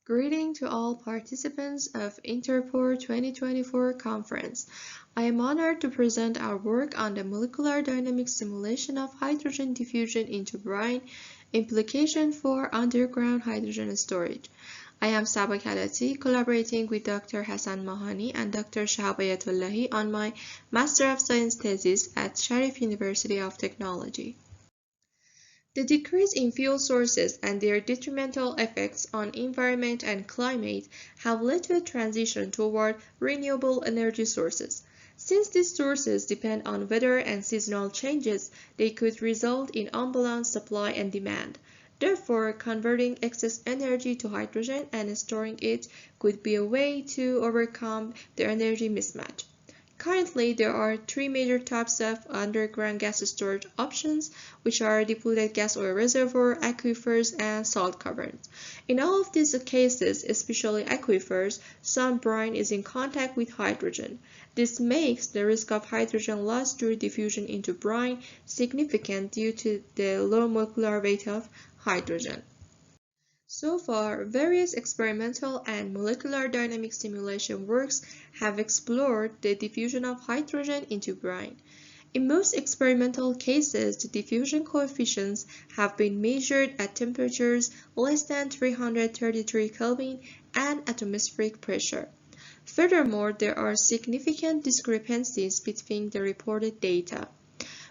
Greeting to all participants of Interpore 2024 conference. I am honored to present our work on the molecular dynamic simulation of hydrogen diffusion into brine, implication for underground hydrogen storage. I am Saba Khalati, collaborating with Dr. Hassan Mahani and Dr. Shahabayatullahi on my Master of Science thesis at Sharif University of Technology. The decrease in fuel sources and their detrimental effects on environment and climate have led to a transition toward renewable energy sources. Since these sources depend on weather and seasonal changes, they could result in unbalanced supply and demand. Therefore, converting excess energy to hydrogen and storing it could be a way to overcome the energy mismatch. Currently, there are three major types of underground gas storage options, which are depleted gas oil reservoir, aquifers, and salt caverns. In all of these cases, especially aquifers, some brine is in contact with hydrogen. This makes the risk of hydrogen loss through diffusion into brine significant due to the low molecular weight of hydrogen. So far, various experimental and molecular dynamic simulation works have explored the diffusion of hydrogen into brine. In most experimental cases, the diffusion coefficients have been measured at temperatures less than 333 Kelvin and atmospheric pressure. Furthermore, there are significant discrepancies between the reported data.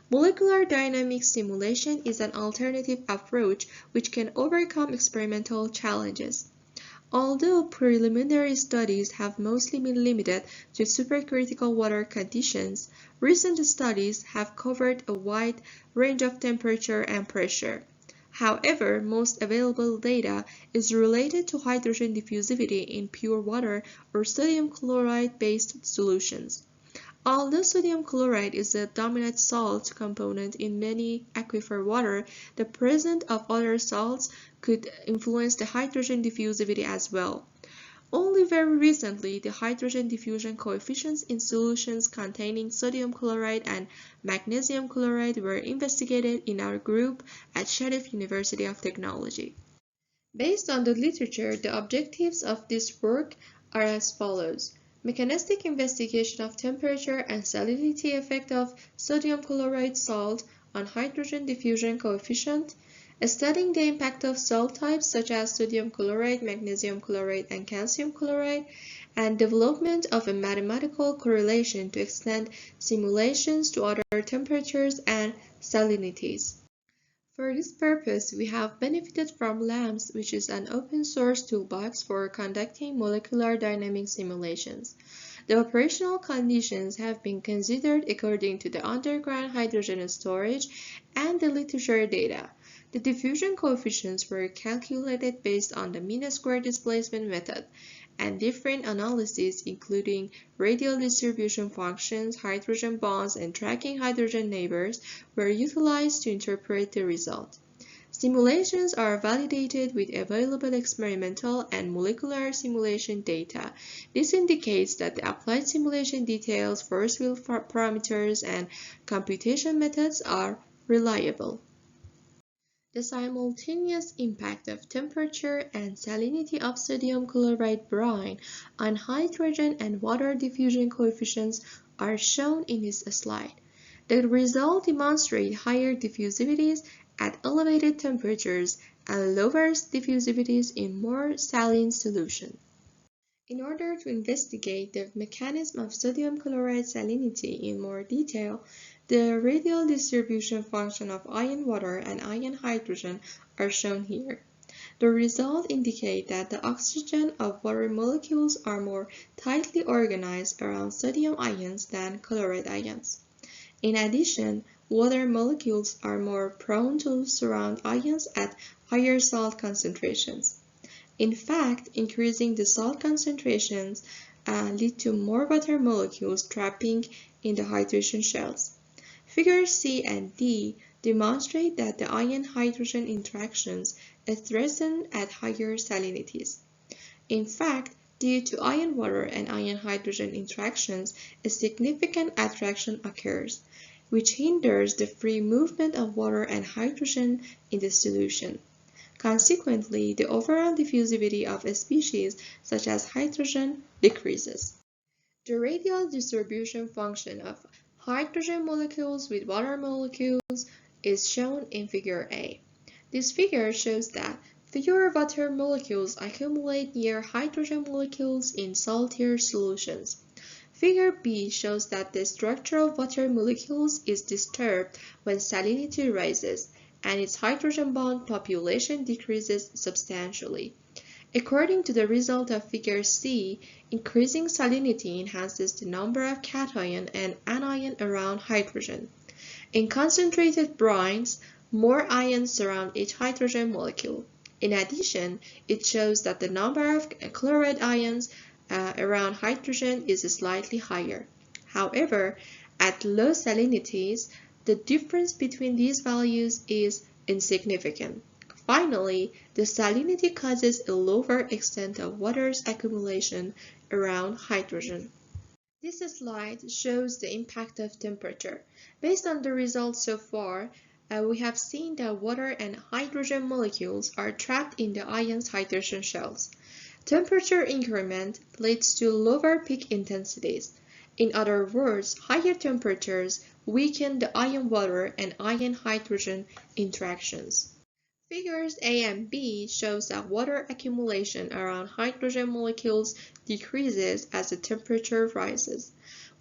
Molecular dynamics simulation is an alternative approach which can overcome experimental challenges. Although preliminary studies have mostly been limited to supercritical water conditions, recent studies have covered a wide range of temperature and pressure. However, most available data is related to hydrogen diffusivity in pure water or sodium chloride-based solutions. Although sodium chloride is the dominant salt component in many aquifer water, the presence of other salts could influence the hydrogen diffusivity as well. Only very recently, the hydrogen diffusion coefficients in solutions containing sodium chloride and magnesium chloride were investigated in our group at Sharif University of Technology. Based on the literature, the objectives of this work are as follows. Mechanistic investigation of temperature and salinity effect of sodium chloride salt on hydrogen diffusion coefficient, studying the impact of salt types such as sodium chloride, magnesium chloride, and calcium chloride, and development of a mathematical correlation to extend simulations to other temperatures and salinities. For this purpose, we have benefited from LAMS, which is an open-source toolbox for conducting molecular dynamic simulations. The operational conditions have been considered according to the underground hydrogen storage and the literature data. The diffusion coefficients were calculated based on the mean square displacement method, and different analyses including radial distribution functions, hydrogen bonds, and tracking hydrogen neighbors were utilized to interpret the result. Simulations are validated with available experimental and molecular simulation data. This indicates that the applied simulation details, force field parameters, and computation methods are reliable. The simultaneous impact of temperature and salinity of sodium chloride brine on hydrogen and water diffusion coefficients are shown in this slide. The results demonstrate higher diffusivities at elevated temperatures and lower diffusivities in more saline solutions. In order to investigate the mechanism of sodium chloride salinity in more detail, the radial distribution function of ion water and ion hydrogen are shown here. The results indicate that the oxygen of water molecules are more tightly organized around sodium ions than chloride ions. In addition, water molecules are more prone to surround ions at higher salt concentrations. In fact, increasing the salt concentrations lead to more water molecules trapping in the hydration shells. Figures C and D demonstrate that the ion-hydrogen interactions strengthen at higher salinities. In fact, due to ion-water and ion-hydrogen interactions, a significant attraction occurs, which hinders the free movement of water and hydrogen in the solution. Consequently, the overall diffusivity of a species, such as hydrogen, decreases. The radial distribution function of hydrogen molecules with water molecules is shown in Figure A. This figure shows that fewer water molecules accumulate near hydrogen molecules in saltier solutions. Figure B shows that the structure of water molecules is disturbed when salinity rises, and its hydrogen bond population decreases substantially. According to the result of Figure C, increasing salinity enhances the number of cation and anion around hydrogen. In concentrated brines, more ions surround each hydrogen molecule. In addition, it shows that the number of chloride ions around hydrogen is slightly higher. However, at low salinities, the difference between these values is insignificant. Finally, the salinity causes a lower extent of water's accumulation around hydrogen. This slide shows the impact of temperature. Based on the results so far, we have seen that water and hydrogen molecules are trapped in the ion's hydrogen shells. Temperature increment leads to lower peak intensities. In other words, higher temperatures weaken the ion-water and ion-hydrogen interactions. Figures A and B shows that water accumulation around hydrogen molecules decreases as the temperature rises,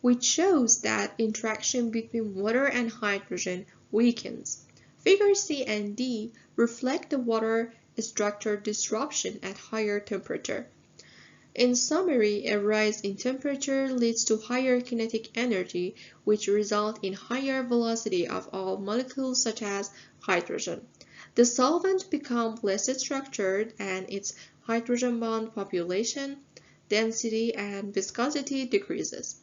which shows that interaction between water and hydrogen weakens. Figures C and D reflect the water structure disruption at higher temperature. In summary, a rise in temperature leads to higher kinetic energy, which results in higher velocity of all molecules such as hydrogen. The solvent becomes less structured and its hydrogen bond population, density, and viscosity decreases.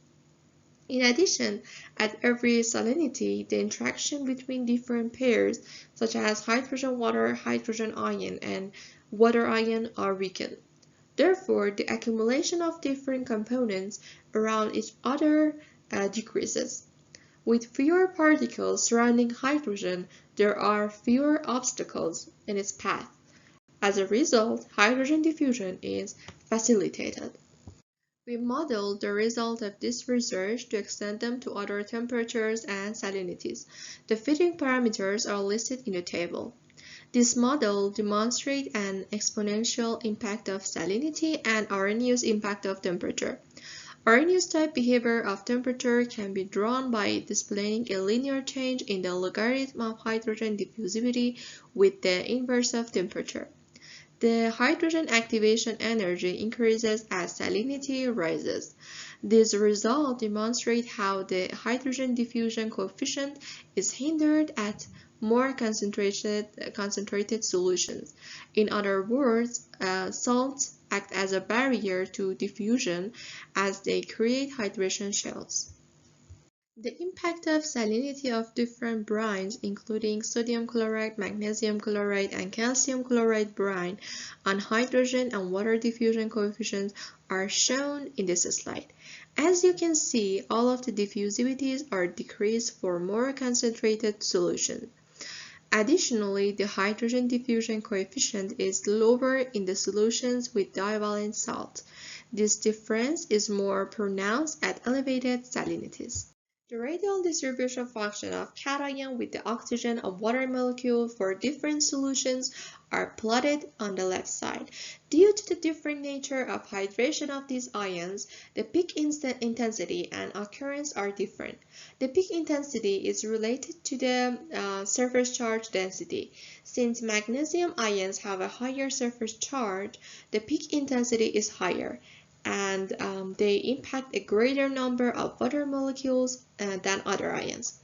In addition, at every salinity, the interaction between different pairs, such as hydrogen-water, hydrogen ion, and water ion, are weakened. Therefore, the accumulation of different components around each other decreases. With fewer particles surrounding hydrogen, there are fewer obstacles in its path. As a result, hydrogen diffusion is facilitated. We modeled the result of this research to extend them to other temperatures and salinities. The fitting parameters are listed in the table. This model demonstrates an exponential impact of salinity and Arrhenius impact of temperature. Arrhenius type behavior of temperature can be drawn by displaying a linear change in the logarithm of hydrogen diffusivity with the inverse of temperature. The hydrogen activation energy increases as salinity rises. This result demonstrates how the hydrogen diffusion coefficient is hindered at more concentrated solutions. In other words, salts act as a barrier to diffusion as they create hydration shells. The impact of salinity of different brines, including sodium chloride, magnesium chloride, and calcium chloride brine, on hydrogen and water diffusion coefficients are shown in this slide. As you can see, all of the diffusivities are decreased for more concentrated solutions. Additionally, the hydrogen diffusion coefficient is lower in the solutions with divalent salt. This difference is more pronounced at elevated salinities. The radial distribution function of cation with the oxygen of water molecule for different solutions are plotted on the left side. Due to the different nature of hydration of these ions, the peak intensity and occurrence are different. The peak intensity is related to the surface charge density. Since magnesium ions have a higher surface charge, the peak intensity is higher, and they impact a greater number of water molecules than other ions.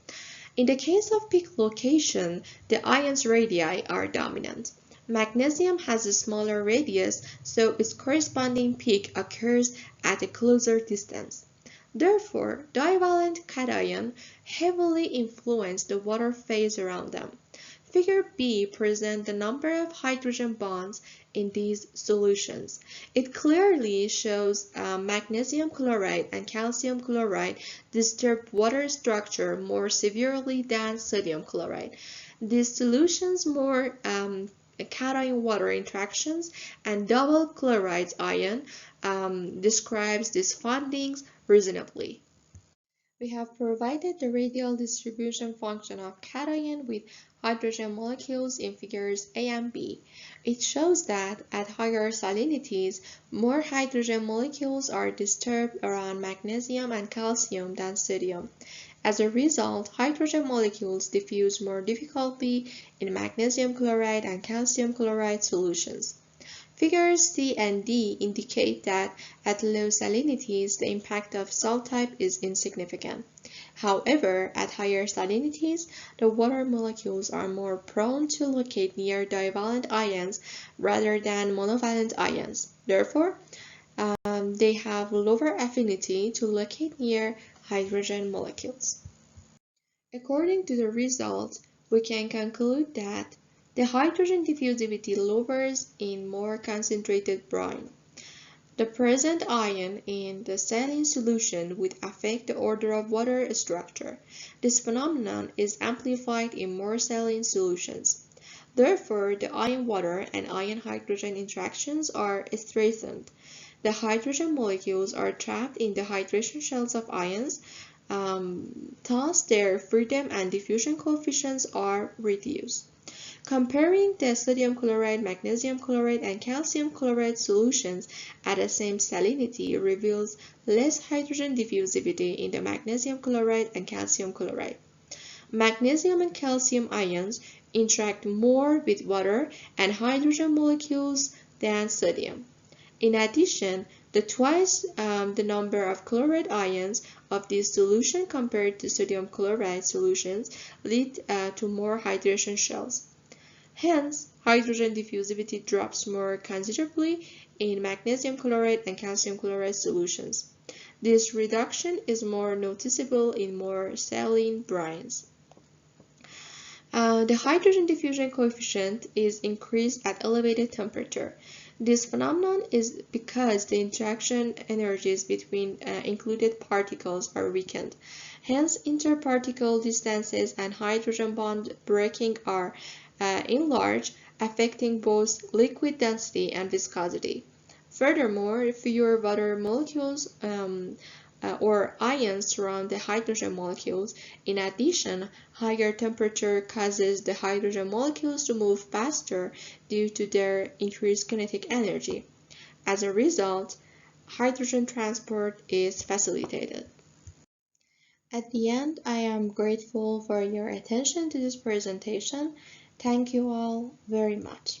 In the case of peak location, the ions radii are dominant. Magnesium has a smaller radius, so its corresponding peak occurs at a closer distance. Therefore, divalent cations heavily influence the water phase around them. Figure B presents the number of hydrogen bonds in these solutions. It clearly shows magnesium chloride and calcium chloride disturb water structure more severely than sodium chloride. These solutions more cation-water interactions and double chloride ion describes these findings reasonably. We have provided the radial distribution function of cation with hydrogen molecules in figures A and B. It shows that at higher salinities, more hydrogen molecules are disturbed around magnesium and calcium than sodium. As a result, hydrogen molecules diffuse more difficultly in magnesium chloride and calcium chloride solutions. Figures C and D indicate that at low salinities the impact of salt type is insignificant. However, at higher salinities, the water molecules are more prone to locate near divalent ions rather than monovalent ions. Therefore, they have lower affinity to locate near hydrogen molecules. According to the results, we can conclude that the hydrogen diffusivity lowers in more concentrated brine. The present ion in the saline solution would affect the order of water structure. This phenomenon is amplified in more saline solutions. Therefore, the ion-water and ion-hydrogen interactions are strengthened. The hydrogen molecules are trapped in the hydration shells of ions, thus their freedom and diffusion coefficients are reduced. Comparing the sodium chloride, magnesium chloride, and calcium chloride solutions at the same salinity reveals less hydrogen diffusivity in the magnesium chloride and calcium chloride. Magnesium and calcium ions interact more with water and hydrogen molecules than sodium. In addition, twice the number of chloride ions of this solution compared to sodium chloride solutions lead to more hydration shells. Hence, hydrogen diffusivity drops more considerably in magnesium chloride and calcium chloride solutions. This reduction is more noticeable in more saline brines. The hydrogen diffusion coefficient is increased at elevated temperature. This phenomenon is because the interaction energies between included particles are weakened. Hence, interparticle distances and hydrogen bond breaking are enlarged, affecting both liquid density and viscosity. Furthermore, fewer water molecules or ions surround the hydrogen molecules. In addition, higher temperature causes the hydrogen molecules to move faster due to their increased kinetic energy. As a result, hydrogen transport is facilitated. At the end, I am grateful for your attention to this presentation. Thank you all very much.